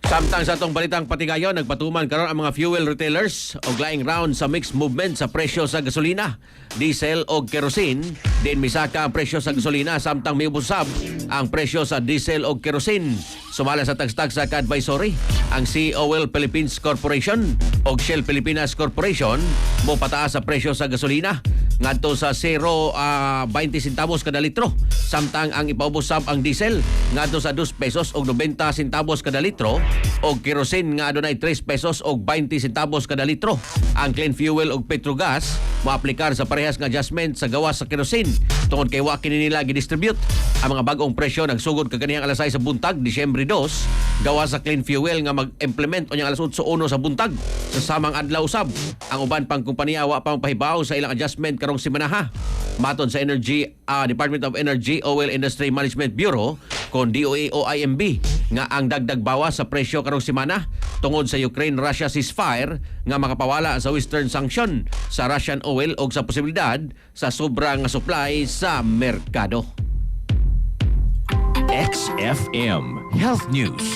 Samtang sa atong balitang patigayon, nagpatuman karon ang mga fuel retailers og laing round sa mixed movement sa presyo sa gasolina, diesel o kerosene. Din misaka ang presyo sa gasolina samtang miubusab ang presyo sa diesel o kerosene. Sumala sa tagstag sa ka-advisory, ang Sea Oil Philippines Corporation o Shell Pilipinas Corporation mo pataas sa presyo sa gasolina ngadto sa 0.20 centavos kada litro, samtang ang ipaubusab ang diesel ngadto sa 2 pesos og 90 centavos kada litro og kerosene nga adunay 3 pesos og 20 centavos kada litro. Ang clean fuel og petrogas moaplikar sa parehas nga adjustment sa gawas sa kerosene tungod kay wa kini nila gidistribute. Ang mga bag-ong presyo nagsugod kaganihang alas 6 sa buntag, Disyembre 2, gawas sa clean fuel nga mag-implement unyang alas 8:01 sa buntag. Sa samang adlaw usab, ang uban pang kompanya wa pang pahibaw sa ilang adjustment karong semana. Maton sa Department of Energy Oil Industry Management Bureau kon DOE o IMB nga ang dagdag bawas sa presyo karong semana tungod sa Ukraine-Russia ceasefire nga makapawala sa Western sanction sa Russian oil o sa posibilidad sa sobrang supply sa merkado. XFM Health News.